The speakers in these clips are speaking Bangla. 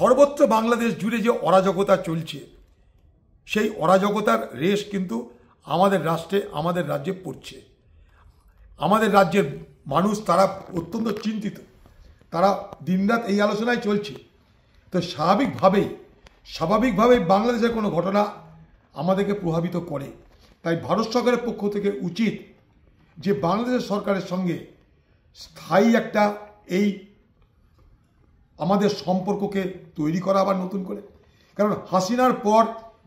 সর্বত্র বাংলাদেশ জুড়ে যে অরাজকতা চলছে, সেই অরাজকতার রেশ কিন্তু আমাদের রাজ্যে পড়ছে। আমাদের রাজ্যের মানুষ তারা অত্যন্ত চিন্তিত, তারা দিনরাত এই আলোচনায় চলছে। তো স্বাভাবিকভাবেই বাংলাদেশের কোনো ঘটনা আমাদেরকে প্রভাবিত করে। তাই ভারত সরকারের পক্ষ থেকে উচিত যে বাংলাদেশ সরকারের সঙ্গে স্থায়ী একটা এই আমাদের সম্পর্ককে তৈরি করা আবার নতুন করে। কারণ হাসিনার পর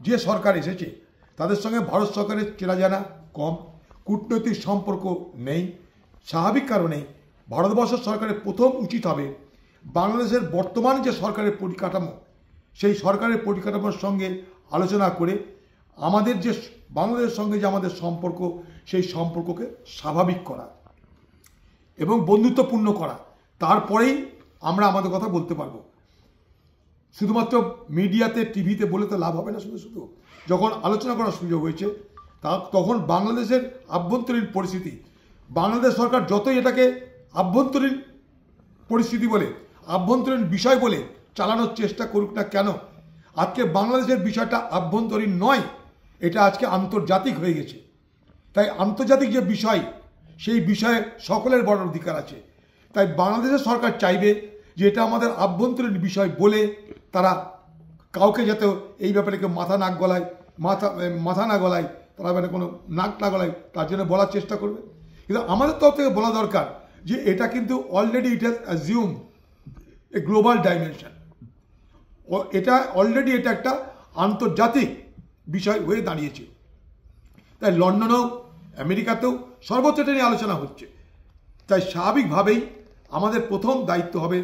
যে সরকার এসেছে তাদের সঙ্গে ভারত সরকারের চেনা জানা কম, কূটনৈতিক সম্পর্ক নেই। স্বাভাবিক কারণে ভারতবর্ষ সরকারের প্রথম উচিত হবে বাংলাদেশের বর্তমান যে সরকারের পরিকাঠামো, সেই সরকারের পরিকাঠামোর সঙ্গে আলোচনা করে আমাদের যে বাংলাদেশের সঙ্গে যে আমাদের সম্পর্ক, সেই সম্পর্ককে স্বাভাবিক করা এবং বন্ধুত্বপূর্ণ করা। তারপরেই আমরা আমাদের কথা বলতে পারবো। শুধুমাত্র মিডিয়াতে টিভিতে বলে তো লাভ হবে না। শুধু যখন আলোচনা করার সুযোগ হয়েছে তখন বাংলাদেশের আভ্যন্তরীণ পরিস্থিতি, বাংলাদেশ সরকার যতই এটাকে আভ্যন্তরীণ পরিস্থিতি বলে, আভ্যন্তরীণ বিষয় বলে চালানোর চেষ্টা করুক না কেন, আজকে বাংলাদেশের বিষয়টা আভ্যন্তরীণ নয়, এটা আজকে আন্তর্জাতিক হয়ে গেছে। তাই আন্তর্জাতিক যে বিষয়, সেই বিষয়ে সকলের বড় অধিকার আছে। তাই বাংলাদেশের সরকার চাইবে যে এটা আমাদের আভ্যন্তরীণ বিষয় বলে তারা কাউকে যাতে এই ব্যাপারে কেউ মাথা না গলায়, তারা মানে কোনো নাক না গলায়, তার জন্য বলার চেষ্টা করবে। কিন্তু আমাদের তরফ থেকে বলা দরকার যে এটা কিন্তু already it has assume A global dimension. এটা অলরেডি এটা একটা আন্তর্জাতিক বিষয় হয়ে দাঁড়িয়েছে। তাই লন্ডনেও আমেরিকাতেও সর্বত্র এটা নিয়ে আলোচনা হচ্ছে। তাই স্বাভাবিকভাবেই আমাদের প্রথম দায়িত্ব হবে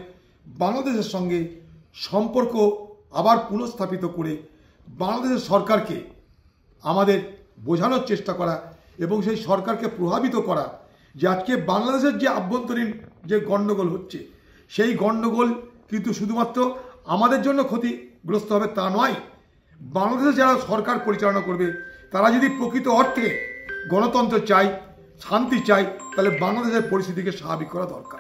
বাংলাদেশের সঙ্গে সম্পর্ক আবার পুনঃস্থাপিত করে বাংলাদেশের সরকারকে আমাদের বোঝানোর চেষ্টা করা এবং সেই সরকারকে প্রভাবিত করা যে আজকে বাংলাদেশের যে আভ্যন্তরীণ যে গণ্ডগোল হচ্ছে, সেই গণ্ডগোল কিন্তু শুধুমাত্র আমাদের জন্য ক্ষতিগ্রস্ত হবে তা নয়। বাংলাদেশে যারা সরকার পরিচালনা করবে তারা যদি প্রকৃত অর্থে গণতন্ত্র চায়, শান্তি চায়, তাহলে বাংলাদেশের পরিস্থিতিকে স্বাভাবিক করা দরকার।